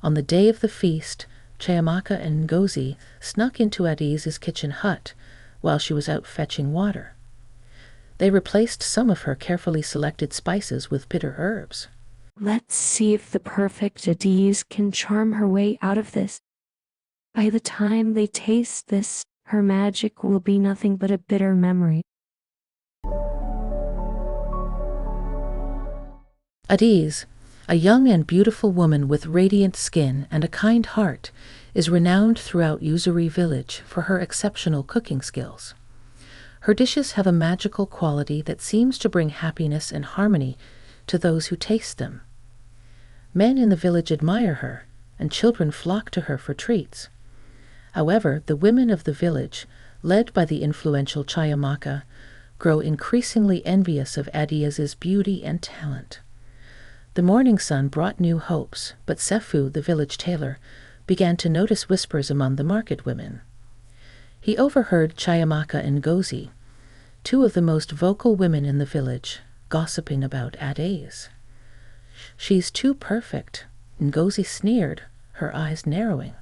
On the day of the feast, Chiamaka and Ngozi snuck into Adiz's kitchen hut while she was out fetching water. They replaced some of her carefully selected spices with bitter herbs. Let's see if the perfect Adiz can charm her way out of this. By the time they taste this, her magic will be nothing but a bitter memory. Adiz, a young and beautiful woman with radiant skin and a kind heart, is renowned throughout Uzuri village for her exceptional cooking skills. Her dishes have a magical quality that seems to bring happiness and harmony to those who taste them. Men in the village admire her, and children flock to her for treats. However, the women of the village, led by the influential Chiamaka, grow increasingly envious of Adiz's beauty and talent. The morning sun brought new hopes, but Sefu, the village tailor, began to notice whispers among the market women. He overheard Chiamaka and Ngozi, two of the most vocal women in the village, gossiping about Adiz. "She's too perfect," Ngozi sneered, her eyes narrowing.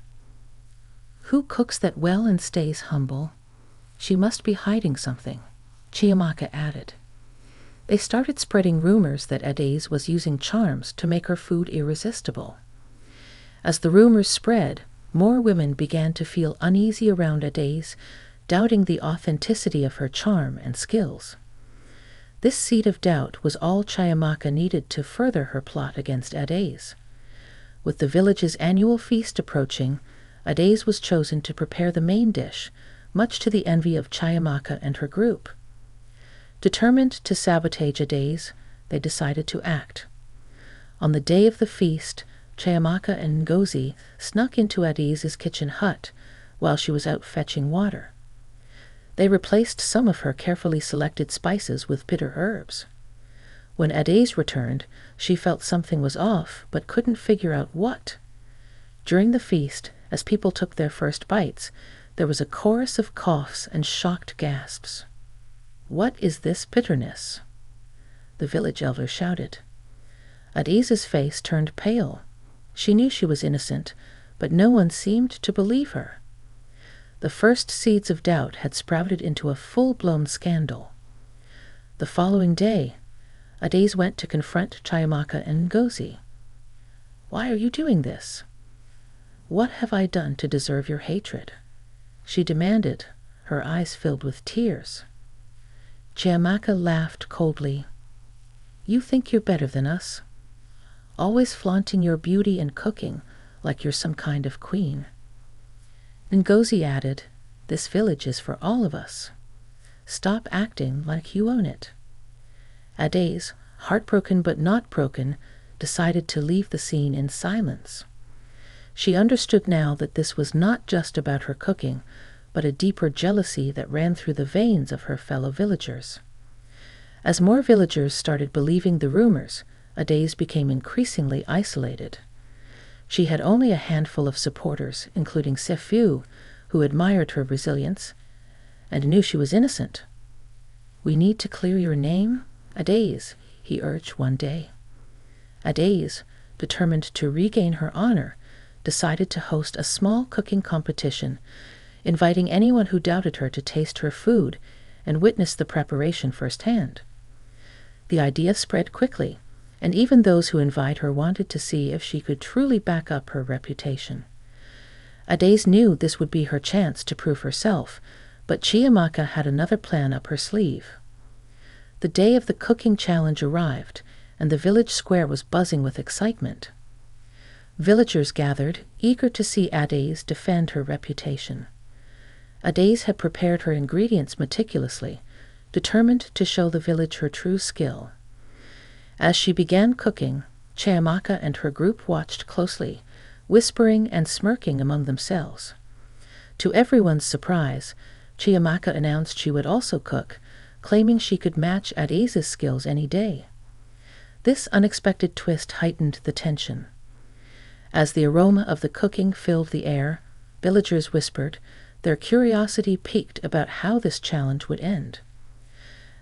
"Who cooks that well and stays humble? She must be hiding something," Chiamaka added. They started spreading rumors that Adiz was using charms to make her food irresistible. As the rumors spread, more women began to feel uneasy around Adiz, doubting the authenticity of her charm and skills. This seed of doubt was all Chiamaka needed to further her plot against Adiz. With the village's annual feast approaching, Adiz was chosen to prepare the main dish, much to the envy of Chiamaka and her group. Determined to sabotage Adiz, they decided to act. On the day of the feast, Chiamaka and Ngozi snuck into Adiz's kitchen hut while she was out fetching water. They replaced some of her carefully selected spices with bitter herbs. When Adiz returned, she felt something was off, but couldn't figure out what. During the feast, as people took their first bites, there was a chorus of coughs and shocked gasps. "What is this bitterness?" the village elder shouted. Adiz's face turned pale. She knew she was innocent, but no one seemed to believe her. The first seeds of doubt had sprouted into a full-blown scandal. The following day, Adiz went to confront Chiamaka and Ngozi. "Why are you doing this? What have I done to deserve your hatred?" she demanded, her eyes filled with tears. Chiamaka laughed coldly. "You think you're better than us, always flaunting your beauty and cooking like you're some kind of queen." Ngozi added, "This village is for all of us. Stop acting like you own it." Adiz, heartbroken but not broken, decided to leave the scene in silence. She understood now that this was not just about her cooking, but a deeper jealousy that ran through the veins of her fellow villagers. As more villagers started believing the rumors, Adiz became increasingly isolated. She had only a handful of supporters, including Sefu, who admired her resilience and knew she was innocent. "We need to clear your name, Adiz," he urged one day. Adiz, determined to regain her honor, decided to host a small cooking competition, inviting anyone who doubted her to taste her food and witness the preparation firsthand. The idea spread quickly, and even those who invited her wanted to see if she could truly back up her reputation. Adiz knew this would be her chance to prove herself, but Chiamaka had another plan up her sleeve. The day of the cooking challenge arrived, and the village square was buzzing with excitement. Villagers gathered, eager to see Adiz defend her reputation. Adiz had prepared her ingredients meticulously, determined to show the village her true skill. As she began cooking, Chiamaka and her group watched closely, whispering and smirking among themselves. To everyone's surprise, Chiamaka announced she would also cook, claiming she could match Adiz's skills any day. This unexpected twist heightened the tension. As the aroma of the cooking filled the air, villagers whispered, their curiosity piqued about how this challenge would end.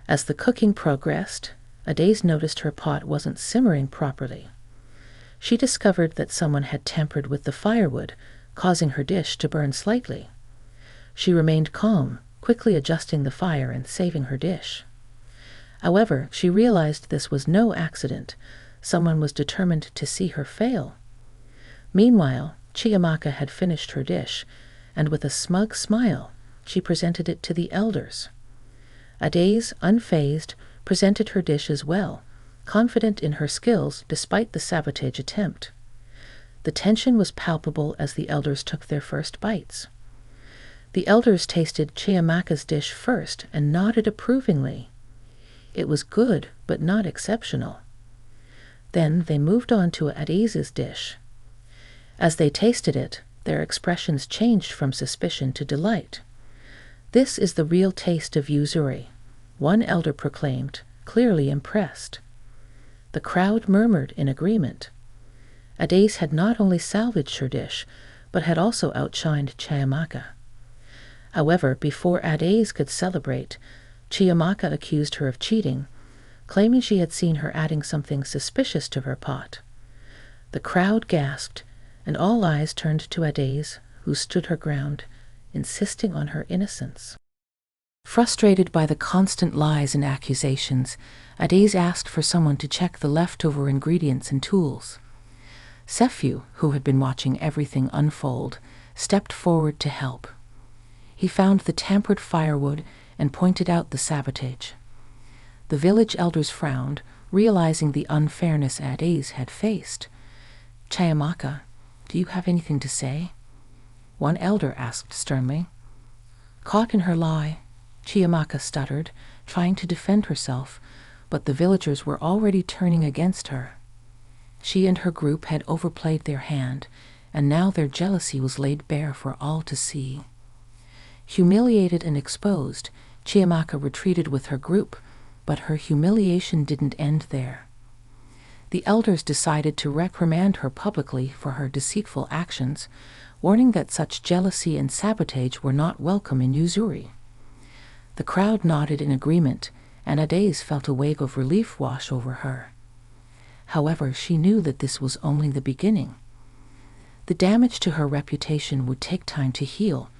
As the cooking progressed, Adiz noticed her pot wasn't simmering properly. She discovered that someone had tampered with the firewood, causing her dish to burn slightly. She remained calm, quickly adjusting the fire and saving her dish. However, she realized this was no accident. Someone was determined to see her fail. Meanwhile, Chiamaka had finished her dish, and with a smug smile, she presented it to the elders. Adese, unfazed, presented her dish as well, confident in her skills despite the sabotage attempt. The tension was palpable as the elders took their first bites. The elders tasted Chiamaka's dish first and nodded approvingly. It was good, but not exceptional. Then they moved on to Adese's dish. As they tasted it, their expressions changed from suspicion to delight. "This is the real taste of Yuzuri," one elder proclaimed, clearly impressed. The crowd murmured in agreement. Adese had not only salvaged her dish, but had also outshined Chiamaka. However, before Adese could celebrate, Chiamaka accused her of cheating, claiming she had seen her adding something suspicious to her pot. The crowd gasped, and all eyes turned to Adese, who stood her ground, insisting on her innocence. Frustrated by the constant lies and accusations, Adese asked for someone to check the leftover ingredients and tools. Sephu, who had been watching everything unfold, stepped forward to help. He found the tampered firewood and pointed out the sabotage. The village elders frowned, realizing the unfairness Adese had faced. "Chiamaka, do you have anything to say?" one elder asked sternly. Caught in her lie, Chiamaka stuttered, trying to defend herself, but the villagers were already turning against her. She and her group had overplayed their hand, and now their jealousy was laid bare for all to see. Humiliated and exposed, Chiamaka retreated with her group, but her humiliation didn't end there. The elders decided to reprimand her publicly for her deceitful actions, warning that such jealousy and sabotage were not welcome in Yuzuri. The crowd nodded in agreement, and Adese felt a wave of relief wash over her. However, she knew that this was only the beginning. The damage to her reputation would take time to heal,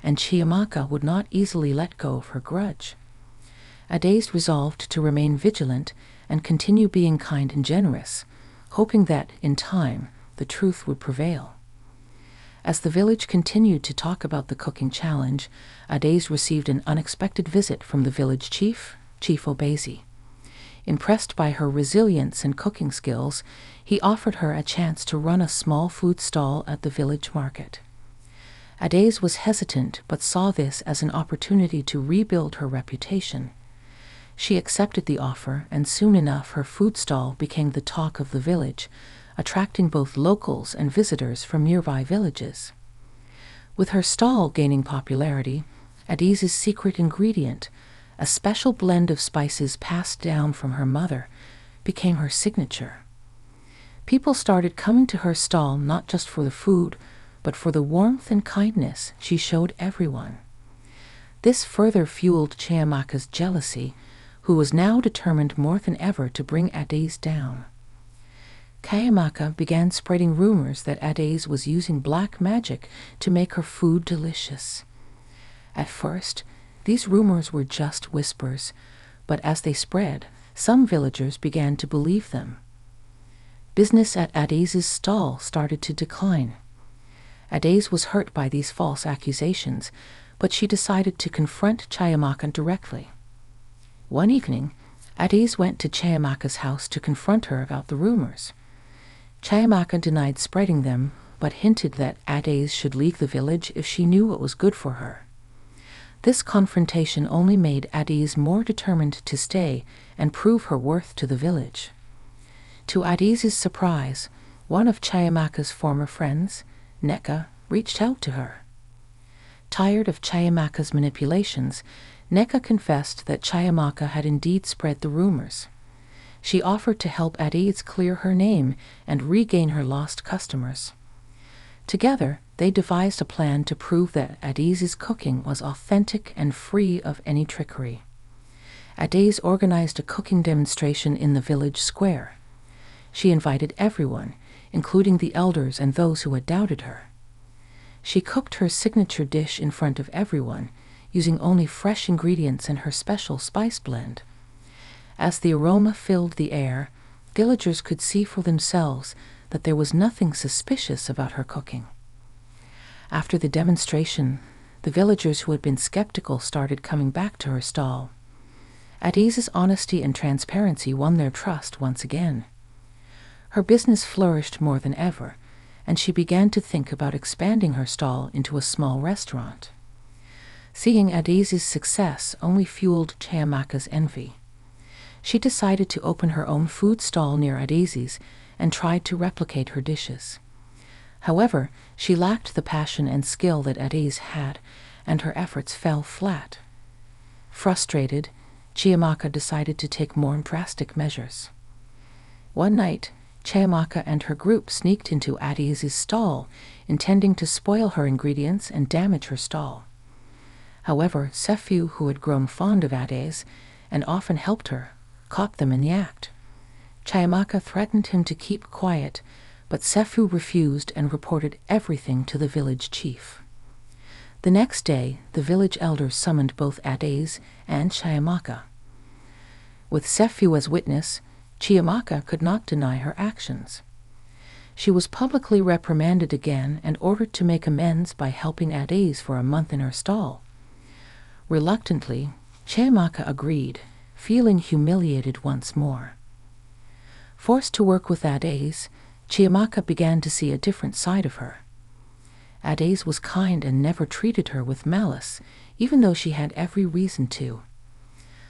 and Chiamaka would not easily let go of her grudge. Adese resolved to remain vigilant and continue being kind and generous, hoping that, in time, the truth would prevail. As the village continued to talk about the cooking challenge, Adese received an unexpected visit from the village chief, Chief Obezi. Impressed by her resilience and cooking skills, he offered her a chance to run a small food stall at the village market. Adese was hesitant but saw this as an opportunity to rebuild her reputation. She accepted the offer, and soon enough her food stall became the talk of the village, attracting both locals and visitors from nearby villages. With her stall gaining popularity, Adese's secret ingredient, a special blend of spices passed down from her mother, became her signature. People started coming to her stall not just for the food, but for the warmth and kindness she showed everyone. This further fueled Chiamaka's jealousy, who was now determined more than ever to bring Adese down. Chiamaka began spreading rumors that Adese was using black magic to make her food delicious. At first, these rumors were just whispers, but as they spread, some villagers began to believe them. Business at Adese's stall started to decline. Adese was hurt by these false accusations, but she decided to confront Chiamaka directly. One evening, Adese went to Chiamaka's house to confront her about the rumors. Chiamaka denied spreading them, but hinted that Adese should leave the village if she knew what was good for her. This confrontation only made Adese more determined to stay and prove her worth to the village. To Adese's surprise, one of Chiamaka's former friends, Neka, reached out to her. Tired of Chiamaka's manipulations, Neka confessed that Chiamaka had indeed spread the rumors. She offered to help Adese clear her name and regain her lost customers. Together, they devised a plan to prove that Adese's cooking was authentic and free of any trickery. Adese organized a cooking demonstration in the village square. She invited everyone, including the elders and those who had doubted her. She cooked her signature dish in front of everyone, using only fresh ingredients and her special spice blend. As the aroma filled the air, villagers could see for themselves that there was nothing suspicious about her cooking. After the demonstration, the villagers who had been skeptical started coming back to her stall. Adaise's honesty and transparency won their trust once again. Her business flourished more than ever, and she began to think about expanding her stall into a small restaurant. Seeing Adaise's success only fueled Chiamaka's envy. She decided to open her own food stall near Adaise's and tried to replicate her dishes. However, she lacked the passion and skill that Adaise had, and her efforts fell flat. Frustrated, Chiamaka decided to take more drastic measures. One night, Chiamaka and her group sneaked into Adaise's stall, intending to spoil her ingredients and damage her stall. However, Sefu, who had grown fond of Adaise and often helped her, caught them in the act. Chiamaka threatened him to keep quiet, but Sefu refused and reported everything to the village chief. The next day, the village elders summoned both Adaise and Chiamaka. With Sefu as witness, Chiamaka could not deny her actions. She was publicly reprimanded again and ordered to make amends by helping Adaise for a month in her stall. Reluctantly, Chiamaka agreed, feeling humiliated once more. Forced to work with Adaise, Chiamaka began to see a different side of her. Adaise was kind and never treated her with malice, even though she had every reason to.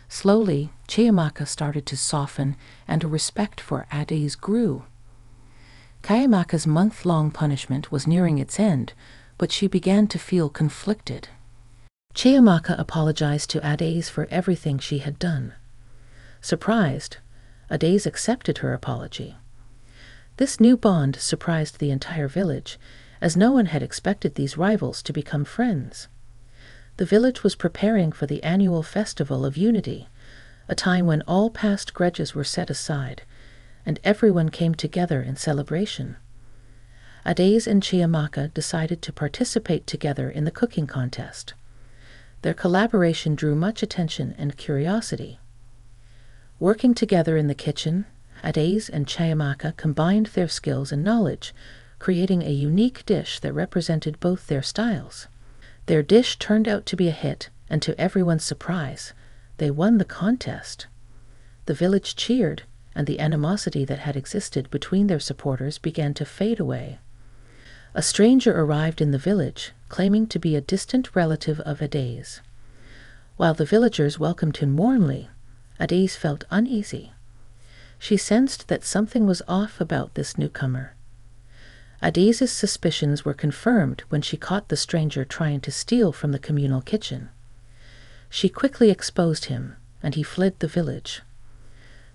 Slowly, Chiamaka started to soften, and a respect for Adaise grew. Chiamaka's month-long punishment was nearing its end, but she began to feel conflicted. Chiamaka apologized to Adaise for everything she had done. Surprised, Adaise accepted her apology. This new bond surprised the entire village, as no one had expected these rivals to become friends. The village was preparing for the annual Festival of Unity, a time when all past grudges were set aside, and everyone came together in celebration. Adaise and Chiamaka decided to participate together in the cooking contest. Their collaboration drew much attention and curiosity. Working together in the kitchen, Adaise and Chiamaka combined their skills and knowledge, creating a unique dish that represented both their styles. Their dish turned out to be a hit, and to everyone's surprise, they won the contest. The village cheered, and the animosity that had existed between their supporters began to fade away. A stranger arrived in the village, claiming to be a distant relative of Adaise. While the villagers welcomed him warmly, Adaise felt uneasy. She sensed that something was off about this newcomer. Adaise's suspicions were confirmed when she caught the stranger trying to steal from the communal kitchen. She quickly exposed him, and he fled the village.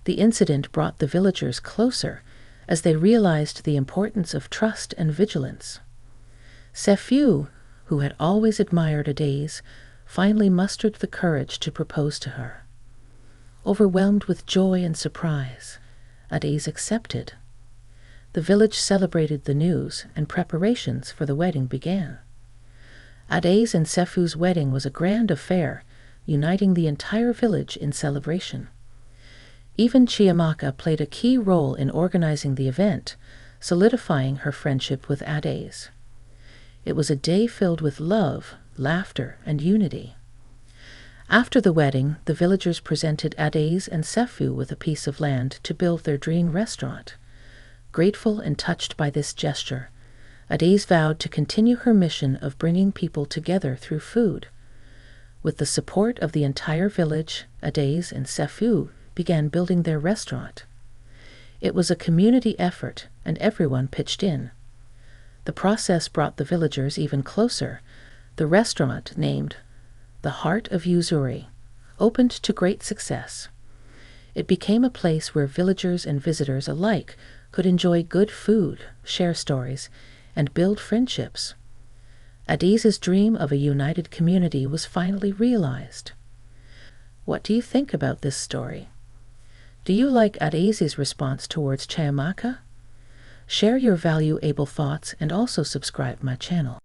The incident brought the villagers closer, as they realized the importance of trust and vigilance. Sefu, who had always admired Adaise, finally mustered the courage to propose to her. Overwhelmed with joy and surprise, Adaise accepted. The village celebrated the news, and preparations for the wedding began. Adaise and Sefu's wedding was a grand affair, uniting the entire village in celebration. Even Chiamaka played a key role in organizing the event, solidifying her friendship with Adaise. It was a day filled with love, laughter, and unity. After the wedding, the villagers presented Adaise and Sefu with a piece of land to build their dream restaurant. Grateful and touched by this gesture, Adaise vowed to continue her mission of bringing people together through food. With the support of the entire village, Adaise and Sefu began building their restaurant. It was a community effort, and everyone pitched in. The process brought the villagers even closer. The restaurant, named the Heart of Uzuri, opened to great success. It became a place where villagers and visitors alike could enjoy good food, share stories, and build friendships. Adaise's dream of a united community was finally realized. What do you think about this story? Do you like Adaise's response towards Chiamaka? Share your valuable thoughts and also subscribe my channel.